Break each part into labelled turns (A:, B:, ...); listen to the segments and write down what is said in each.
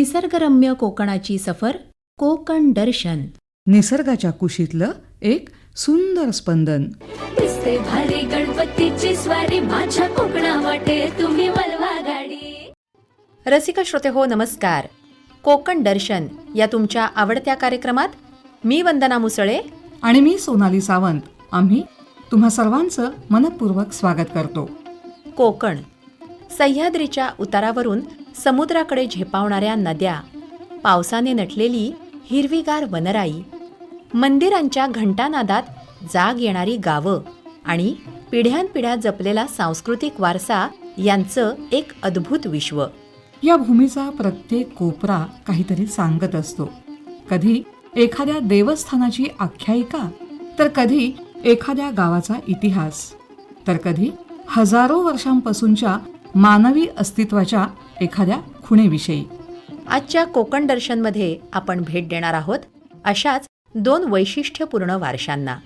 A: निसर्गरम्य कोकणाची सफर, कोकण दर्शन.
B: निसर्गाच्या कुशीतलं एक सुंदर स्पंदन.
C: दिसते भारी गणपतीची स्वारी, माझ्या कोकणा वाटे तुम्ही वळवा गाडी.
A: रसिक श्रोते हो, नमस्कार. कोकण दर्शन या तुमच्या आवडत्या कार्यक्रमात मी वंदना मुसळे
B: आणि मी सोनाली सावंत. आम्ही तुम्हा सर्वांचं मनपूर्वक स्वागत करतो.
A: कोकण, सह्याद्रीच्या उतारावरून समुद्राकडे झेपावणाऱ्या नद्या, पावसाने नटलेली हिरवीगार वनराई, मंदिरांच्या घंटानादात जाग येणारी गावं आणि पिढ्यानपिढ्या जपलेला सांस्कृतिक वारसा यांचं एक अद्भुत विश्व.
B: या भूमीचा प्रत्येक कोपरा काहीतरी सांगत असतो. कधी एखाद्या देवस्थानाची आख्यायिका, तर कधी एखाद्या गावाचा इतिहास, तर कधी हजारो वर्षांपासूनच्या मानवी अस्तित्वाच्या एखाद्या खुणेविषयी.
A: आजच्या कोकण दर्शनमध्ये आपण भेट देणार आहोत अशाच 2 वैशिष्ट्यपूर्ण वारशांना.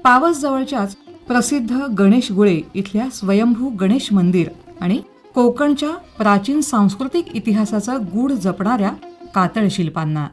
B: पावसजवळच्याच प्रसिद्ध गणेशगुळे इथल्या स्वयंभू गणेश मंदिर आणि कोकणच्या प्राचीन सांस्कृतिक इतिहासाचा गूढ जपणाऱ्या कातळ शिल्पांना.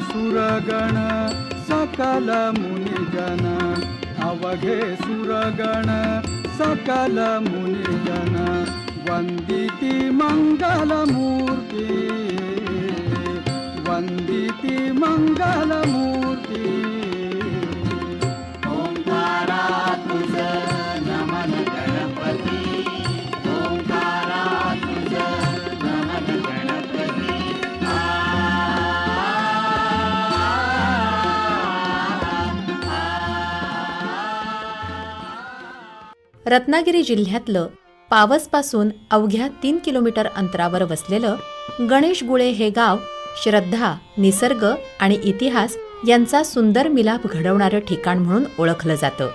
D: सुरगण सकल मुनिजन, अवघे सुरगण सकल मुनिजन, वंदिती मंगलमूर्ती, वंदिती मंगलमूर्ती. ओंकारा तुझं नमन गणपती, ओंकारा तुझं नमन गणपती.
A: रत्नागिरी जिल्ह्यातलं पावसपासून अवघ्या 3 किलोमीटर अंतरावर वसलेलं गणेशगुळे हे गाव श्रद्धा, निसर्ग आणि इतिहास यांचा सुंदर मिलाप घडवणारं ठिकाण म्हणून ओळखलं जातं.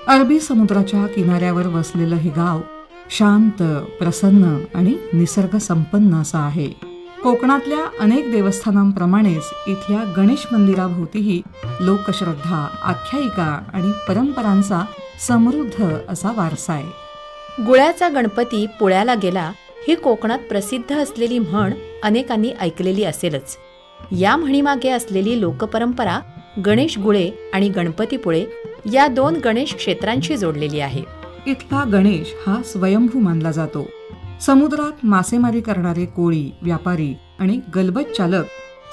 B: अरबी समुद्राच्या किनाऱ्यावर वसलेलं हे गाव शांत, प्रसन्न आणि निसर्ग संपन्न असं आहे. कोकणातल्या अनेक देवस्थानांप्रमाणेच इथल्या गणेश मंदिराभोवतीही लोकश्रद्धा, आख्यायिका आणि परंपरांचा समृद्ध असा वारसा आहे.
A: गुळ्याचा गणपती पुळ्याला गेला ही कोकणात प्रसिद्ध असलेली म्हण अनेकांनी ऐकलेली असेलच. या म्हणीमागे असलेली लोकपरंपरा गणेश गुळे आणि गणपतीपुळे या 2 गणेश क्षेत्रांशी जोडलेली आहे.
B: इथला गणेश हा स्वयंभू मानला जातो. समुद्रात मासेमारी करणारे कोळी, व्यापारी आणि गलबत चालक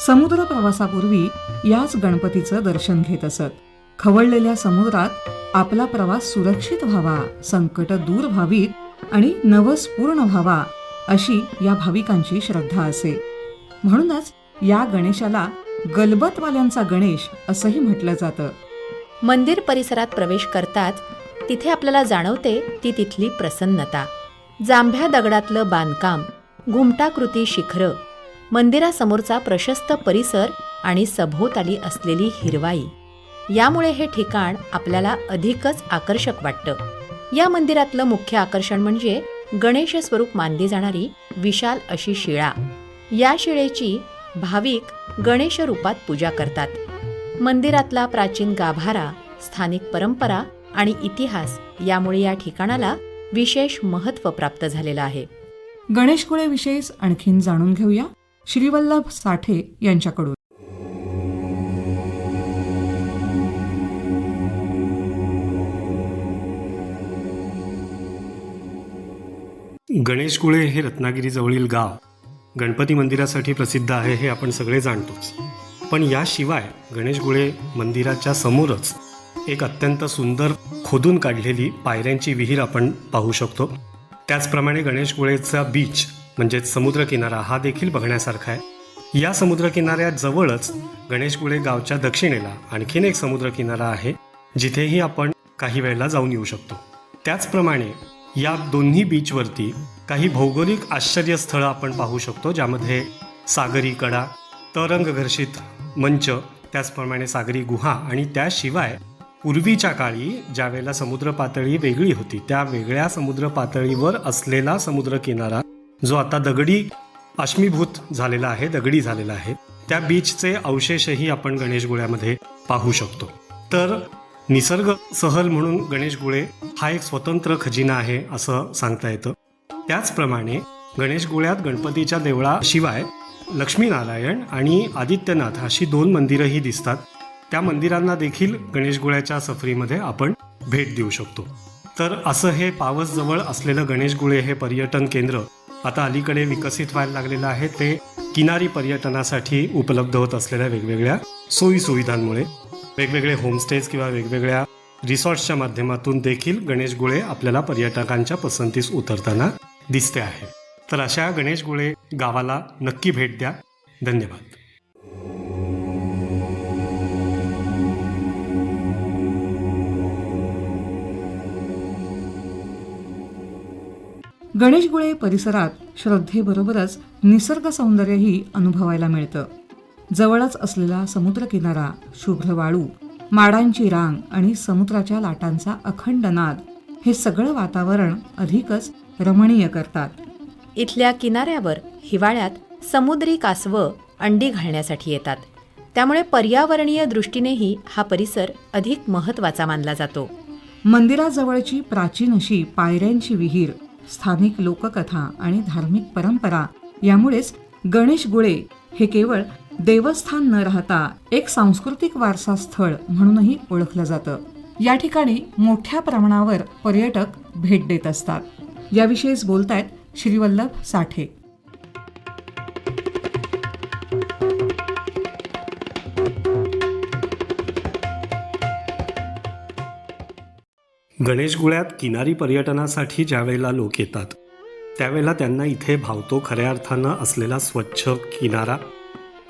B: समुद्र प्रवासापूर्वी याच गणपतीचं दर्शन घेत असत. खवळलेल्या समुद्रात आपला प्रवास सुरक्षित व्हावा, संकट दूर व्हावीत आणि नवस पूर्ण व्हावा अशी या भाविकांची श्रद्धा असे. म्हणूनच या गणेशाला गलबतवाल्यांचा गणेश असंही म्हटलं जातं.
A: मंदिर परिसरात प्रवेश करताच तिथे आपल्याला जाणवते ती तिथली प्रसन्नता. जांभ्या दगडातलं बांधकाम, घुमटाकृती शिखरं, मंदिरासमोरचा प्रशस्त परिसर आणि सभोवताली असलेली हिरवाई यामुळे हे ठिकाण आपल्याला अधिकच आकर्षक वाटतं. या मंदिरातलं मुख्य आकर्षण म्हणजे गणेश स्वरूप मानली जाणारी विशाल अशी शिळा. या शिळेची भाविक गणेश रूपात पूजा करतात. मंदिरातला प्राचीन गाभारा, स्थानिक परंपरा आणि इतिहास यामुळे या ठिकाणाला विशेष महत्त्व प्राप्त झालेलं आहे.
B: गणेशगुळेविषयीच आणखीन जाणून घेऊया श्रीवल्लभ साठे यांच्याकडून.
E: गणेशगुळे हे रत्नागिरीजवळील गाव गणपती मंदिरासाठी प्रसिद्ध आहे हे आपण सगळे जाणतोच. पण याशिवाय गणेशगुळे मंदिराच्या समोरच एक अत्यंत सुंदर खोदून काढलेली पायऱ्यांची विहीर आपण पाहू शकतो. त्याचप्रमाणे गणेशगुळेचा बीच म्हणजेच समुद्रकिनारा हा देखील बघण्यासारखा आहे. या समुद्रकिनाऱ्याजवळच गणेशगुळे गावच्या दक्षिणेला आणखीन एक समुद्रकिनारा आहे, जिथेही आपण काही वेळेला जाऊन येऊ शकतो. त्याचप्रमाणे या दोन्ही बीचवरती काही भौगोलिक आश्चर्यस्थळं आपण पाहू शकतो, ज्यामध्ये सागरी कडा, तरंगघर्षित मंच, त्याचप्रमाणे सागरी गुहा आणि त्याशिवाय पूर्वीच्या काळी ज्यावेळेला समुद्र पातळी वेगळी होती त्या वेगळ्या समुद्र पातळीवर असलेला समुद्रकिनारा जो आता दगडी अश्मीभूत झालेला आहे, दगडी झालेला आहे, त्या बीचचे अवशेषही आपण गणेशगुळ्यामध्ये पाहू शकतो. तर निसर्ग सहल म्हणून गणेशगुळे हा एक स्वतंत्र खजिना आहे असं सांगता येतं. त्याचप्रमाणे गणेशगुळ्यात गणपतीच्या देवळाशिवाय लक्ष्मीनारायण आणि आदित्यनाथ अशी 2 मंदिरंही दिसतात. त्या मंदिरांना देखील गणेशगुळ्याच्या सफरीमध्ये आपण भेट देऊ शकतो. तर असं हे पावसजवळ असलेलं गणेशगुळे हे पर्यटन केंद्र आता अलीकडे विकसित व्हायला लागलेलं आहे. ते किनारी पर्यटनासाठी उपलब्ध होत असलेल्या वेगवेगळ्या सोयीसुविधांमुळे वेगवेगळे होमस्टेज किंवा वेगवेगळ्या रिसॉर्ट्सच्या माध्यमातून देखील गणेशगुळे आपल्याला पर्यटकांच्या पसंतीस उतरताना दिसते आहे. तर अशा गणेशगुळे गावाला नक्की भेट द्या. धन्यवाद.
B: गणेशगुळे परिसरात श्रद्धेबरोबरच निसर्ग सौंदर्यही अनुभवायला मिळतं. जवळच असलेला समुद्रकिनारा, शुभ्र वाळू, माडांची रांग आणि समुद्राच्या लाटांचा अखंड नाद हे सगळं वातावरण अधिकच रमणीय करतात.
A: इथल्या किनाऱ्यावर हिवाळ्यात समुद्री कासवं अंडी घालण्यासाठी येतात. त्यामुळे पर्यावरणीय दृष्टीनेही हा परिसर अधिक महत्त्वाचा मानला जातो.
B: मंदिराजवळची प्राचीन अशी पायऱ्यांची विहीर, स्थानिक लोककथा आणि धार्मिक परंपरा यामुळेच गणेशगुळे हे केवळ देवस्थान न राहता एक सांस्कृतिक वारसा स्थळ म्हणूनही ओळखलं जातं. या ठिकाणी मोठ्या प्रमाणावर पर्यटक भेट देत असतात. याविषयीच बोलतायत श्रीवल्लभ साठे.
E: गणेशगुळ्यात किनारी पर्यटनासाठी ज्या वेळेला लोक येतात त्यावेळेला त्यांना इथे भावतो खऱ्या अर्थानं असलेला स्वच्छ किनारा,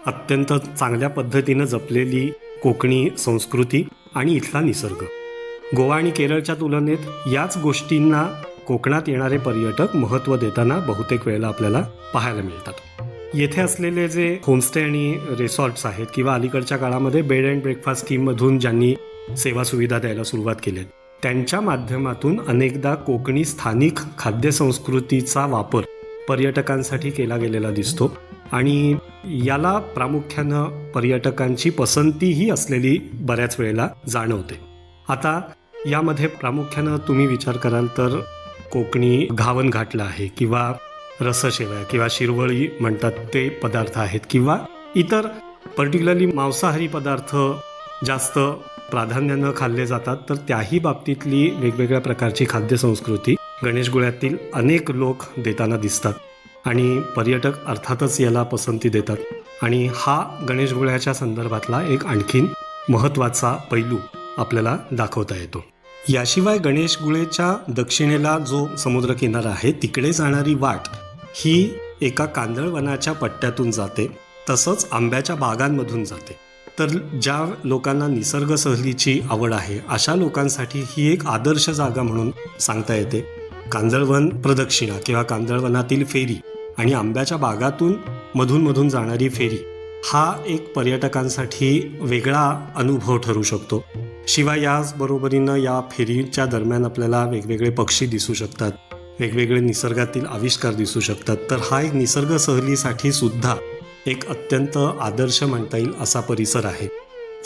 E: अत्यंत चांगल्या पद्धतीनं जपलेली कोकणी संस्कृती आणि इथला निसर्ग. गोवा आणि केरळच्या तुलनेत याच गोष्टींना कोकणात येणारे पर्यटक महत्त्व देताना बहुतेक वेळेला आपल्याला पाहायला मिळतात. येथे असलेले जे होमस्टे आणि रिसॉर्ट्स आहेत किंवा अलीकडच्या काळामध्ये बेड अँड ब्रेकफास्ट स्कीममधून ज्यांनी सेवा सुविधा द्यायला सुरुवात केली त्यांच्या माध्यमातून अनेकदा कोकणी स्थानिक खाद्यसंस्कृतीचा वापर पर्यटकांसाठी केला गेलेला दिसतो आणि याला प्रामुख्यानं पर्यटकांची पसंतीही असलेली बऱ्याच वेळेला जाणवते. आता यामध्ये प्रामुख्यानं तुम्ही विचार कराल तर कोकणी घावन घाटला आहे किंवा रसशेवया किंवा शिरवळी म्हणतात ते पदार्थ आहेत किंवा इतर पर्टिक्युलरली मांसाहारी पदार्थ जास्त प्राधान्यानं खाल्ले जातात. तर त्याही बाबतीतली वेगवेगळ्या प्रकारची खाद्यसंस्कृती गणेशगुळ्यातील अनेक लोक देताना दिसतात आणि पर्यटक अर्थातच याला पसंती देतात. आणि हा गणेशगुळ्याच्या संदर्भातला एक आणखीन महत्त्वाचा पैलू आपल्याला दाखवता येतो. याशिवाय गणेशगुळेच्या दक्षिणेला जो समुद्रकिनारा आहे तिकडे जाणारी वाट ही एका कांदळवनाच्या पट्ट्यातून जाते, तसंच आंब्याच्या बागांमधून जाते. तर ज्या लोकांना निसर्ग सहलीची आवड आहे अशा लोकांसाठी ही एक आदर्श जागा म्हणून सांगता येते. कांदळवन प्रदक्षिणा किंवा कांदळवनातील फेरी आणि आंब्याच्या बागातून मधून जाणारी फेरी हा एक पर्यटकांसाठी वेगळा अनुभव ठरू शकतो. शिवाय याचबरोबरीनं या फेरीच्या दरम्यान आपल्याला वेगवेगळे पक्षी दिसू शकतात, वेगवेगळे निसर्गातील आविष्कार दिसू शकतात. तर हा एक निसर्ग सहलीसाठी सुद्धा एक अत्यंत आदर्श म्हणता येईल असा परिसर आहे.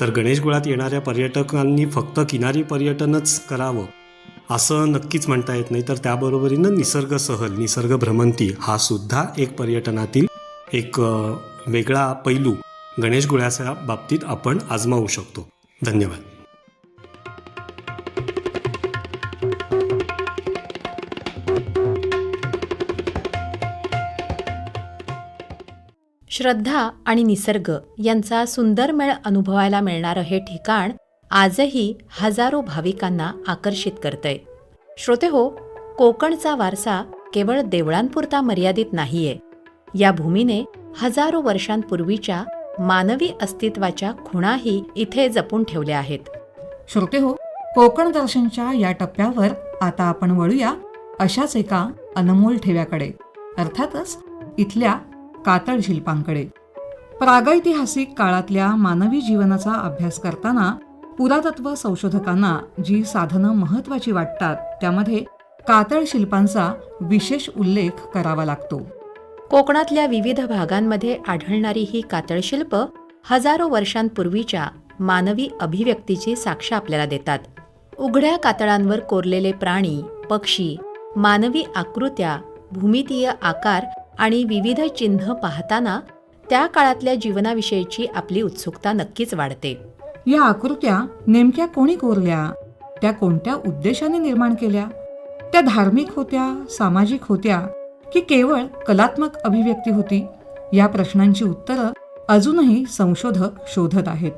E: तर गणेशगुळात येणाऱ्या पर्यटकांनी फक्त किनारी पर्यटनच करावं असं नक्कीच म्हणता येत नाही. तर त्याबरोबरीनं निसर्ग सहल, निसर्ग भ्रमंती हा सुद्धा एक पर्यटनातील एक वेगळा पैलू गणेशगुळ्याच्या बाबतीत आपण आजमावू शकतो. धन्यवाद.
A: श्रद्धा आणि निसर्ग यांचा सुंदर मेळ अनुभवायला मिळणारं हे ठिकाण आजही हजारो भाविकांना आकर्षित करतंय. श्रोतेहो, कोकणचा वारसा केवळ देवळांपुरता मर्यादित नाहीये. या भूमीने हजारो वर्षांपूर्वीच्या मानवी अस्तित्वाच्या खुणाही इथे जपून ठेवल्या आहेत.
B: श्रोतेहो, कोकण दर्शनच्या या टप्प्यावर आता आपण वळूया अशाच एका अनमोल ठेव्याकडे, अर्थातच इथल्या कातळ शिल्पांकडे. प्रागैतिहासिक काळातल्या मानवी जीवनाचा अभ्यास करताना पुरातत्व संशोधकांना जी साधनं महत्त्वाची वाटतात त्यामध्ये कातळ शिल्पांचा विशेष उल्लेख करावा लागतो.
A: कोकणातल्या विविध भागांमध्ये आढळणारी ही कातळशिल्प हजारो वर्षांपूर्वीच्या मानवी अभिव्यक्तीची साक्ष आपल्याला देतात. उघड्या कातळांवर कोरलेले प्राणी, पक्षी, मानवी आकृत्या, भूमितीय आकार आणि विविध चिन्ह पाहताना त्या काळातल्या जीवनाविषयीची आपली उत्सुकता नक्कीच वाढते.
B: या आकृत्या नेमक्या कोणी कोरल्या, त्या कोणत्या उद्देशाने निर्माण केल्या, त्या धार्मिक होत्या, सामाजिक होत्या की केवळ कलात्मक अभिव्यक्ती होती, या प्रश्नांची उत्तरं अजूनही संशोधक शोधत आहेत.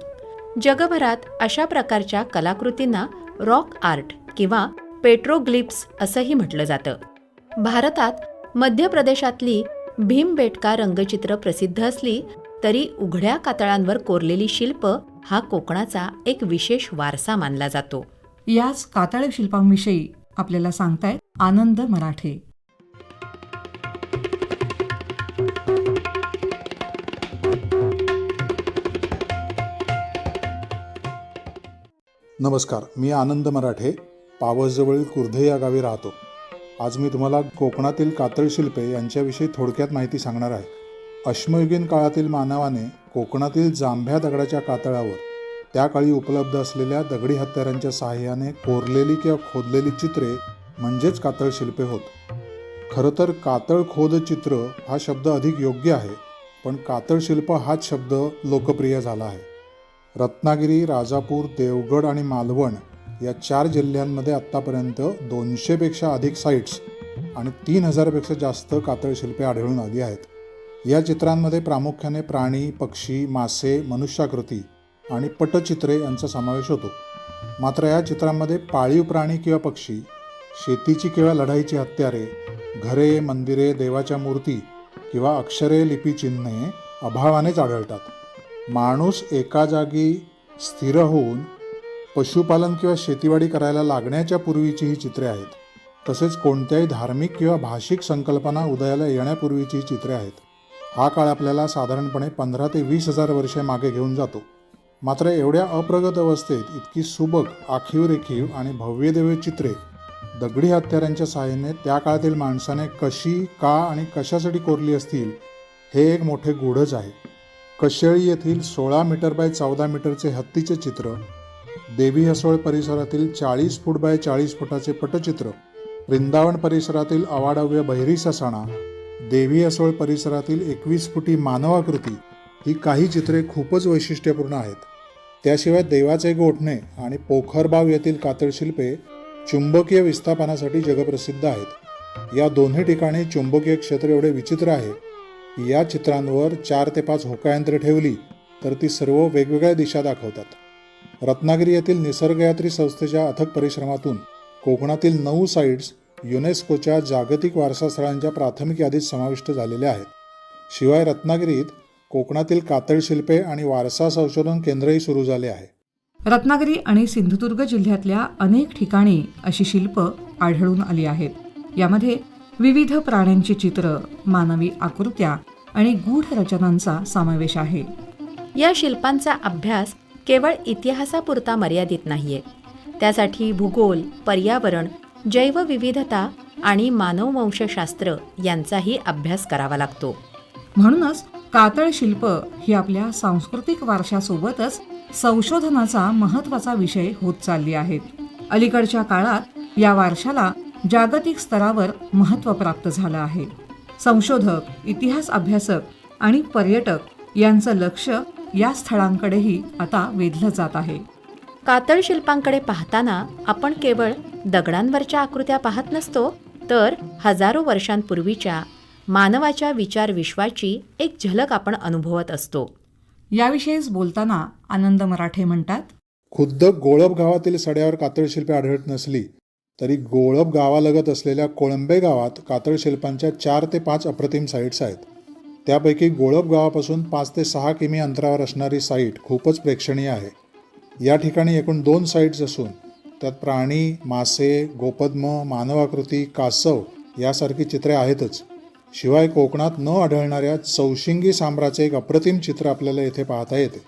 A: जगभरात अशा प्रकारच्या कलाकृतींना रॉक आर्ट किंवा पेट्रोग्लिप्स असंही म्हटलं जातं. भारतात मध्य प्रदेशातली भीमबेटका रंगचित्र प्रसिद्ध असली तरी उघड्या कातळांवर कोरलेली शिल्प हा कोकणाचा एक विशेष वारसा मानला जातो.
B: याच कातळ शिल्पांविषयी आपल्याला सांगतायत आनंद मराठे.
F: नमस्कार, मी आनंद मराठे, पावसजवळील कुर्धे या गावी राहतो. आज मी तुम्हाला कोकणातील कातळ शिल्पे यांच्याविषयी थोडक्यात माहिती सांगणार आहे. अश्मयुगीन काळातील मानवाने कोकणातील जांभ्या दगडाच्या कातळावर त्या काळी उपलब्ध असलेल्या दगडी हत्यारांच्या सहाय्याने कोरलेली किंवा खोदलेली चित्रे म्हणजेच कातळ शिल्पे होत. खरं तर कातळ खोद चित्र हा शब्द अधिक योग्य आहे, पण कातळ शिल्प हाच शब्द लोकप्रिय झाला आहे. रत्नागिरी, राजापूर, देवगड आणि मालवण या 4 जिल्ह्यांमध्ये आत्तापर्यंत 200पेक्षा अधिक साईट्स आणि 3000पेक्षा जास्त कातळ शिल्पे आढळून आली आहेत. या चित्रांमध्ये प्रामुख्याने प्राणी, पक्षी, मासे, मनुष्याकृती आणि पटचित्रे यांचा समावेश होतो. मात्र या चित्रांमध्ये पाळीव प्राणी किंवा पक्षी, शेतीची किंवा लढाईची हत्यारे, घरे, मंदिरे, देवाच्या मूर्ती किंवा अक्षरे, लिपी, चिन्हे अभावानेच आढळतात. माणूस एका जागी स्थिर होऊन पशुपालन किंवा शेतीवाडी करायला लागण्याच्या पूर्वीची ही चित्रे आहेत. तसेच कोणत्याही धार्मिक किंवा भाषिक संकल्पना उदयाला येण्यापूर्वीची ही चित्रे आहेत. हा काळ आपल्याला साधारणपणे 15 ते 20,000 वर्षे मागे घेऊन जातो. मात्र एवढ्या अप्रगत अवस्थेत इतकी सुबक, आखीव रेखीव आणि भव्यदिव्य चित्रे दगडी हत्यारांच्या सहाय्याने त्या काळातील माणसाने कशी, का आणि कशासाठी कोरली असतील हे एक मोठे गूढच आहे. कशेळी येथील 16 मीटर बाय 14 मीटरचे हत्तीचे चित्र, देवी हसोळ परिसरातील 40 फूट बाय 40 फुटाचे पटचित्र, वृंदावन परिसरातील अवाढव्य बहिरी ससाणा, देवी हसोळ परिसरातील 21 फुटी मानवाकृती ही काही चित्रे खूपच वैशिष्ट्यपूर्ण आहेत. त्याशिवाय देवाचे गोठणे आणि पोखरबाव येथील कातळ शिल्पे चुंबकीय विस्थापनासाठी जगप्रसिद्ध आहेत. या दोन्ही ठिकाणी चुंबकीय क्षेत्र एवढे विचित्र आहे की या चित्रांवर 4 ते 5 होकायंत्रे ठेवली तर ती सर्व वेगवेगळ्या दिशा दाखवतात. रत्नागिरी येथील निसर्गयात्री संस्थेच्या अथक परिश्रमातून कोकणातील 9 साईट्स युनेस्कोच्या जागतिक वारसा स्थळांच्या प्राथमिक यादीत समाविष्ट झालेल्या आहेत. शिवाय रत्नागिरीत कोकणातील कातळ शिल्पे आणि वारसा संशोधन केंद्रही सुरू झाले आहे.
B: रत्नागिरी आणि सिंधुदुर्ग जिल्ह्यातल्या अनेक ठिकाणी अशी शिल्प आढळून आली आहेत. यामध्ये विविध प्राण्यांची चित्र, मानवी आकृत्या आणि गूढ रचनांचा समावेश आहे.
A: या शिल्पांचा अभ्यास केवळ इतिहासापुरता मर्यादित नाहीये. त्यासाठी भूगोल, पर्यावरण, जैवविविधता आणि मानववंशशास्त्र यांचाही अभ्यास करावा लागतो.
B: म्हणूनच कातळ शिल्प ही आपल्या सांस्कृतिक वारशासोबतच संशोधनाचा महत्त्वाचा विषय होत चालली आहेत. अलीकडच्या काळात या वारशाला जागतिक स्तरावर महत्त्व प्राप्त झालं आहे. संशोधक, इतिहास अभ्यासक आणि पर्यटक यांचं लक्ष या स्थळांकडेही आता वेधलं जात आहे.
A: कातळ शिल्पांकडे पाहताना आपण केवळ दगडांवरच्या आकृत्या पाहत नसतो, तर हजारो वर्षांपूर्वीच्या मानवाच्या विचार विश्वाची एक झलक आपण अनुभवत असतो.
B: याविषयीच बोलताना आनंद मराठे म्हणतात,
F: खुद्द गोळप गावातील सड्यावर कातळशिल्पे आढळत नसली तरी गोळप गावालगत असलेल्या कोळंबे गावात कातळशिल्पांच्या 4 ते 5 अप्रतिम साईट्स आहेत. त्यापैकी गोळप गावापासून 5 ते 6 किमी अंतरावर असणारी साईट खूपच प्रेक्षणीय आहे. या ठिकाणी एकूण 2 साईट्स असून त्यात प्राणी, मासे, गोपद्म, मानवाकृती, कासव यासारखी चित्रे आहेतच. शिवाय कोकणात न आढळणाऱ्या चौशिंगी सांबराचे एक अप्रतिम चित्र आपल्याला येथे पाहता येते.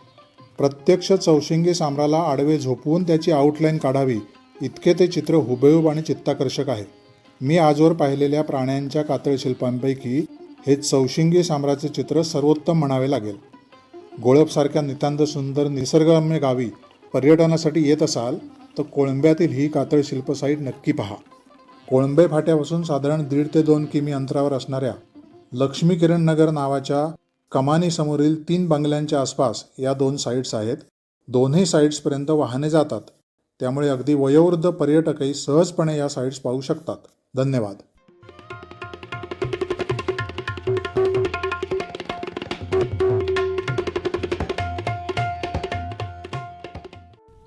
F: प्रत्यक्ष चौशिंगी सांबराला आडवे झोपवून त्याची आउटलाईन काढावी इतके ते चित्र हुबेहूब आणि चित्ताकर्षक आहे. मी आजवर पाहिलेल्या प्राण्यांच्या कातळशिल्पांपैकी हे चौशिंगी सांबराचे चित्र सर्वोत्तम म्हणावे लागेल. गोळपसारख्या नितांत सुंदर निसर्गरम्य गावी पर्यटनासाठी येत असाल तर कोळंब्यातील ही कातळशिल्प साईट नक्की पहा. कोळंबे फाट्यापासून साधारण 1.5 ते 2 किमी अंतरावर असणाऱ्या लक्ष्मी किरण नगर नावाच्या कमानीसमोरील 3 बंगल्यांच्या आसपास या 2 साईट्स आहेत. दोन्ही साईट्सपर्यंत वाहने जातात, त्यामुळे अगदी वयोवृद्ध पर्यटकही सहजपणे या साईट्स पाहू शकतात. धन्यवाद.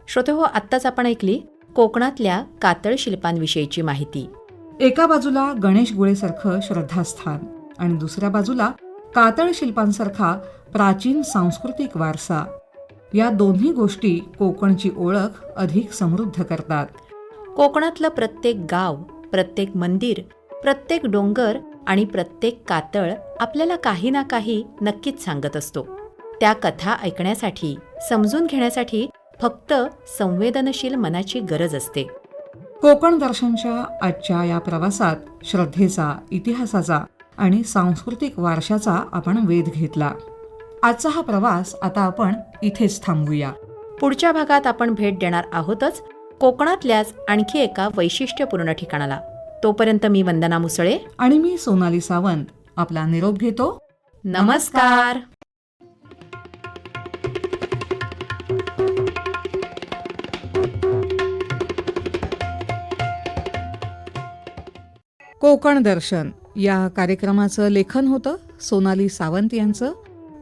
A: श्रोतेहो, आत्ताच आपण ऐकली कोकणातल्या कातळ शिल्पांविषयीची माहिती.
B: एका बाजूला गणेश गुळेसारखं श्रद्धास्थान आणि दुसऱ्या बाजूला कातळ शिल्पांसारखा प्राचीन सांस्कृतिक वारसा. या दोन्ही गोष्टी कोकणची ओळख अधिक समृद्ध करतात.
A: कोकणातलं प्रत्येक गाव, प्रत्येक मंदिर, प्रत्येक डोंगर आणि प्रत्येक कातळ आपल्याला काही ना काही नक्कीच सांगत असतो. त्या कथा ऐकण्यासाठी, समजून घेण्यासाठी फक्त संवेदनशील मनाची गरज असते.
B: कोकण दर्शनच्या आजच्या या प्रवासात श्रद्धेचा, इतिहासाचा आणि सांस्कृतिक वारशाचा आपण वेध घेतला. आजचा हा प्रवास आता आपण इथेच थांबवूया.
A: पुढच्या भागात आपण भेट देणार आहोतच कोकणातल्याच आणखी एका वैशिष्ट्यपूर्ण ठिकाणाला. तोपर्यंत मी वंदना मुसळे
B: आणि मी सोनाली सावंत आपला निरोप घेतो.
A: नमस्कार.
B: कोकण दर्शन या कार्यक्रमाचं लेखन होतं सोनाली सावंत यांचं.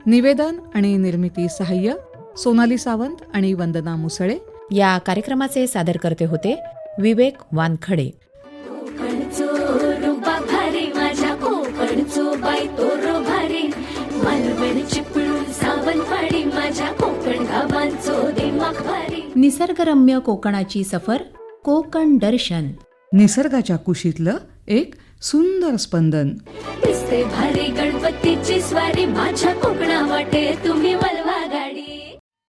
B: निवेदन आणि निर्मिती सहाय्य सोनाली सावंत आणि वंदना मुसळे.
A: या कार्यक्रमाचे सादरकर्ते होते विवेक वानखडे.
C: कोकणचो रुबा भारी माझ्या कोकणचो बाई तोरो भारी मालवण चिपळूण सावंतवाडी माझ्या कोकण गावांचो दिमाग भारी.
A: निसर्गरम्य कोकणाची सफर कोकण दर्शन.
B: निसर्गाच्या कुशीतलं एक सुंदर स्पंदन.
C: दिसते भारी गणपतीची स्वारी माझ्या कोकणा वाटे तुम्ही